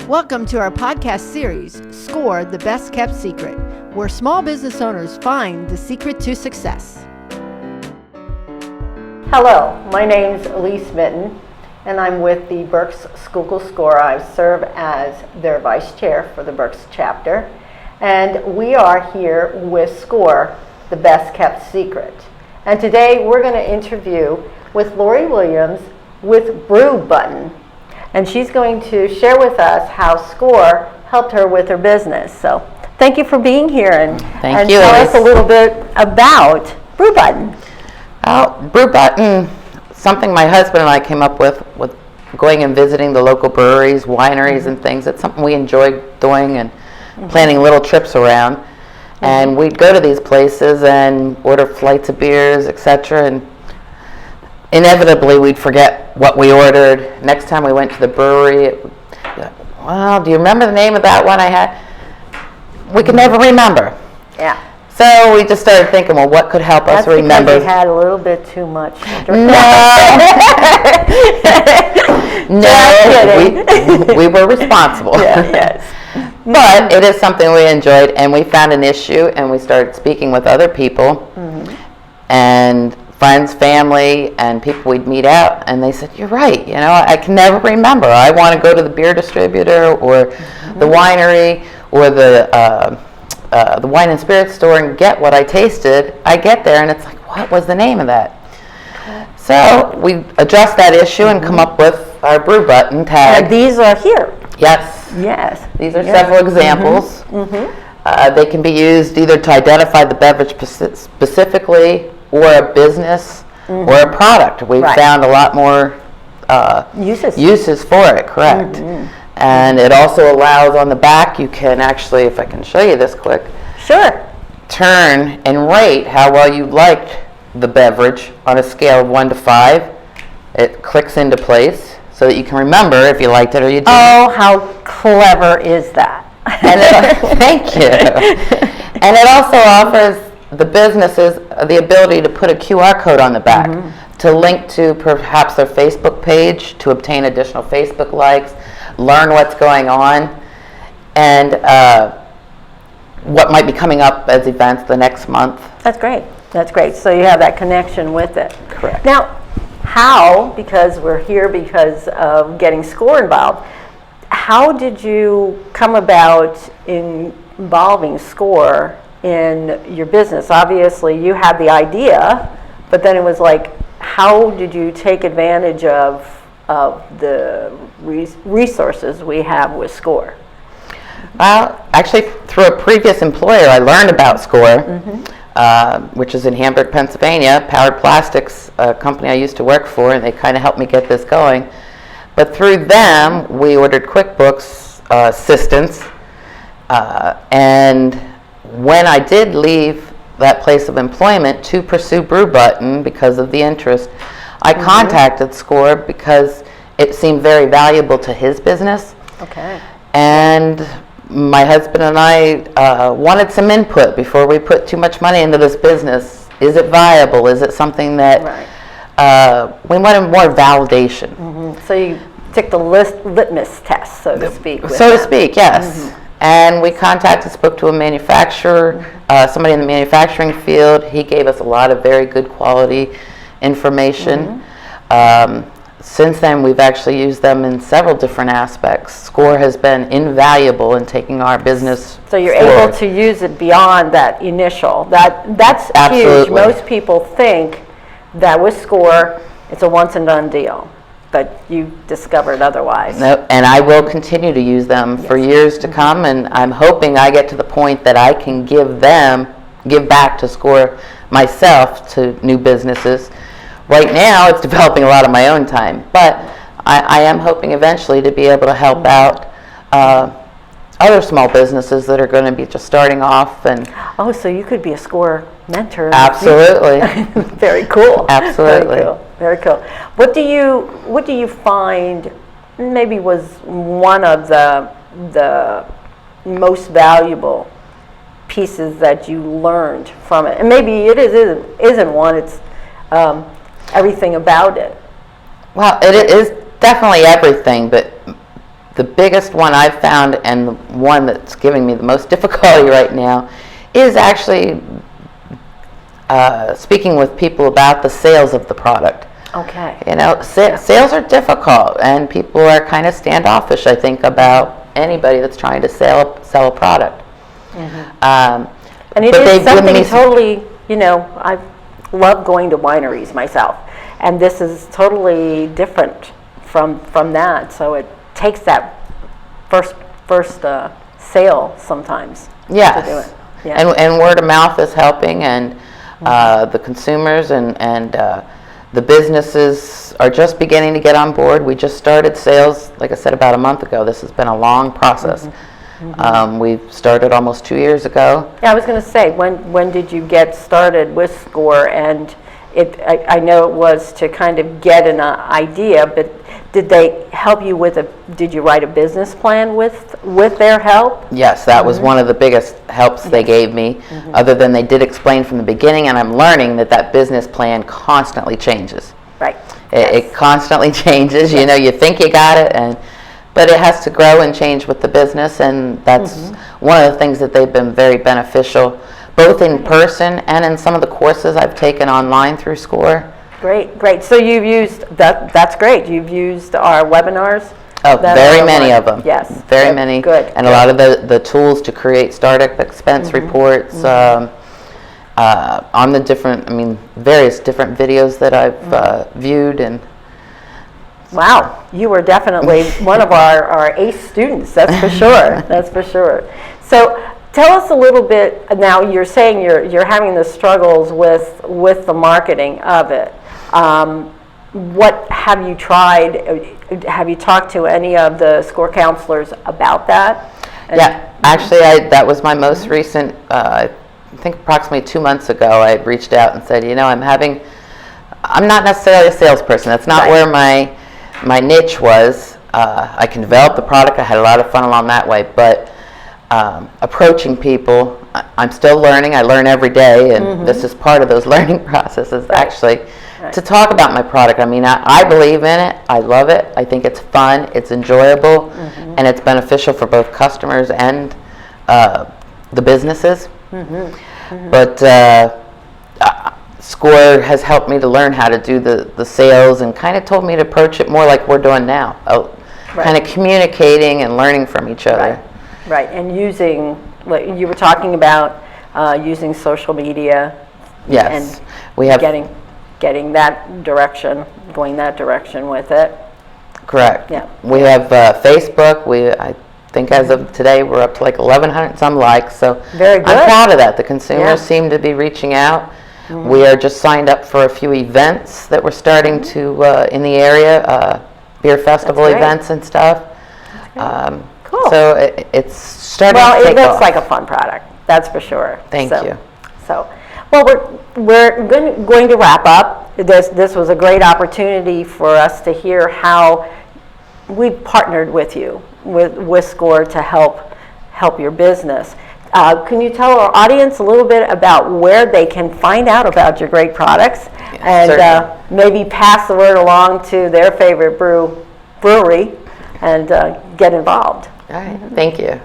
Welcome to our podcast series, Score, the Best Kept Secret, where small business owners find the secret to success. Hello, my name's Alyse Mitten, and I'm with the Berks Schuylkill Score. I serve as their vice chair for the Berks chapter, and we are here with Score, the Best Kept Secret. And today we're going to interview with Lori Williams with BREW BUTTON. And she's going to share with us how Score helped her with her business. So thank you for being here and tell us a little bit about BREW BUTTON. BREW BUTTON, something my husband and I came up with going and visiting the local breweries, wineries, and things. It's something we enjoy doing and planning little trips around. And we'd go to these places and order flights of beers, etc. And inevitably we'd forget what we ordered. Next time we went to the brewery, wow, do you remember the name of that one I had? We could never remember. Yeah. So we just started thinking, well, what could help us remember? That's because you had a little bit too much. No, we were responsible. Yes. But it is something we enjoyed, and we found an issue, and we started speaking with other people, and friends, family, and people we'd meet out, and they said, you're right, I can never remember. I want to go to the beer distributor or the winery or the wine and spirits store and get what I tasted. I get there, and it's like, what was the name of that? So we addressed that issue and come up with our BREW BUTTON tag. And these are here. Yes. Yes. These are several examples. They can be used either to identify the beverage specifically, or a business, or a product. We've found a lot more uses for it, correct. And it also allows on the back, you can actually, if I can show you this quick, turn and rate how well you liked the beverage on a scale of 1 to 5. It clicks into place so that you can remember if you liked it or you didn't. Oh, how clever is that? And thank you. And it also offers the businesses the ability to put a QR code on the back to link to perhaps their Facebook page to obtain additional Facebook likes, learn what's going on, and what might be coming up as events the next month. That's great. That's great. So you have that connection with it. Correct. Now, how, because we're here because of getting Score involved, how did you come about involving Score in your business? Obviously, you had the idea, but then it was like, how did you take advantage of the resources we have with Score? Well, actually, through a previous employer, I learned about Score, which is in Hamburg, Pennsylvania. Powered Plastics, a company I used to work for, and they kind of helped me get this going. But through them, we ordered QuickBooks assistance, and when I did leave that place of employment to pursue BREW BUTTON because of the interest, I contacted Score because it seemed very valuable to his business. Okay. And my husband and I wanted some input before we put too much money into this business. Is it viable? Is it something that we wanted more validation? So you took the litmus test, so to speak. So to speak, yes. And we spoke to a manufacturer, somebody in the manufacturing field. He gave us a lot of very good quality information. Since then, we've actually used them in several different aspects. Score has been invaluable in taking our business So you're forward. able to use it beyond that initial. That's Absolutely. huge. Most people think that with Score, it's a once and done deal. But you discovered otherwise. No, and I will continue to use them for years to come, and I'm hoping I get to the point that I can give back to Score myself to new businesses. Right now, it's developing a lot of my own time, but I am hoping eventually to be able to help out other small businesses that are going to be just starting off. And oh, so you could be a Score mentor. Absolutely. Very cool. Absolutely. Very cool. Very cool. What do you find maybe was one of the most valuable pieces that you learned from it? And maybe it isn't one. It's everything about it. Well, it is definitely everything, but the biggest one I've found, and the one that's giving me the most difficulty right now, is actually speaking with people about the sales of the product. Okay. You know, sales are difficult, and people are kind of standoffish, I think, about anybody that's trying to sell a product. And it is something totally, you know, I love going to wineries myself, and this is totally different from that. So it takes that first sale sometimes to do it. Yeah. And word of mouth is helping, and the consumers and the businesses are just beginning to get on board. We just started sales, like I said, about a month ago. This has been a long process. We've started almost 2 years ago. Yeah, I was going to say, when did you get started with SCORE? And I know it was to kind of get an idea, but did they help you with did you write a business plan with their help? Yes, that was one of the biggest helps they gave me, other than they did explain from the beginning, and I'm learning that business plan constantly changes. Right. It constantly changes. You know, you think you got it, but it has to grow and change with the business, and that's one of the things that they've been very beneficial, both in person and in some of the courses I've taken online through SCORE. Great. So you've used that's great. You've used our webinars? Oh, very many of them. Yes. Very many. Good. And a lot of the tools to create startup expense reports, on the different, various different videos that I've viewed. And wow, you were definitely one of our ACE students, that's for sure. That's for sure. So tell us a little bit, now you're saying you're having the struggles with the marketing of it. What have you tried? Have you talked to any of the SCORE counselors about that? Yeah, actually that was my most recent, I think approximately 2 months ago, I reached out and said, you know, I'm not necessarily a salesperson. That's not where my niche was. I can develop the product. I had a lot of fun along that way, but approaching people, I'm still learning. I learn every day, and this is part of those learning processes, actually, to talk about my product. I believe in it. I love it. I think it's fun. It's enjoyable, and it's beneficial for both customers and the businesses. But SCORE has helped me to learn how to do the sales, and kind of told me to approach it more like we're doing now, kind of communicating and learning from each other. Right, and using, like you were talking about, using social media. Yes, and we have getting that direction, going that direction with it. Correct. Yeah. We have Facebook. I think as of today we're up to like 1,100 some likes. So very good. I'm proud of that. The consumers seem to be reaching out. We are just signed up for a few events that we're starting to in the area, beer festival events and stuff. Cool. So it's starting to take off. Well, it looks like a fun product, that's for sure. Thank you. So, well, we're going to wrap up. This was a great opportunity for us to hear how we've partnered with you, with SCORE, to help your business. Can you tell our audience a little bit about where they can find out about your great products, and maybe pass the word along to their favorite brewery and get involved? All right, thank you.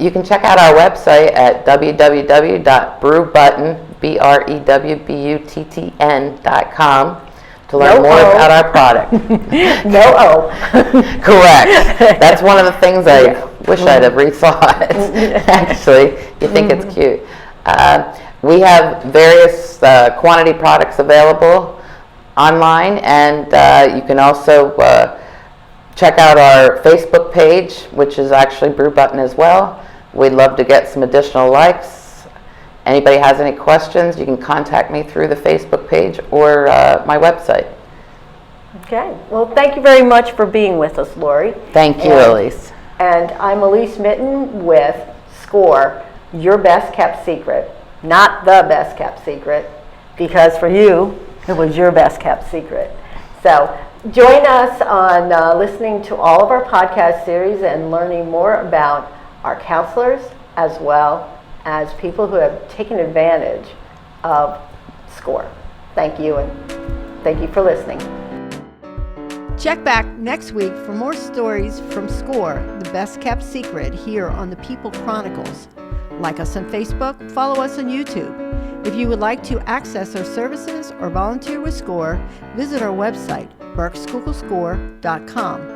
You can check out our website at www.brewbutton, BREWBUTTN.com to learn more about our product. No O. Correct. That's one of the things I wish I'd have rethought. Actually, you think it's cute. We have various quantity products available online, and you can also check out our Facebook page, which is actually Brew Button as well. We'd love to get some additional likes. Anybody has any questions, you can contact me through the Facebook page or my website. Okay. Well, thank you very much for being with us, Lori. Thank you, Alyse. And I'm Alyse Mitten with SCORE, your best kept secret. Not the best kept secret, because for you, it was your best kept secret. So join us on listening to all of our podcast series and learning more about our counselors, as well as people who have taken advantage of SCORE. Thank you, and thank you for listening. Check back next week for more stories from SCORE, the best kept secret, here on the People Chronicles. Like us on Facebook, follow us on YouTube. If you would like to access our services or volunteer with SCORE, visit our website, berkschoolscore.com.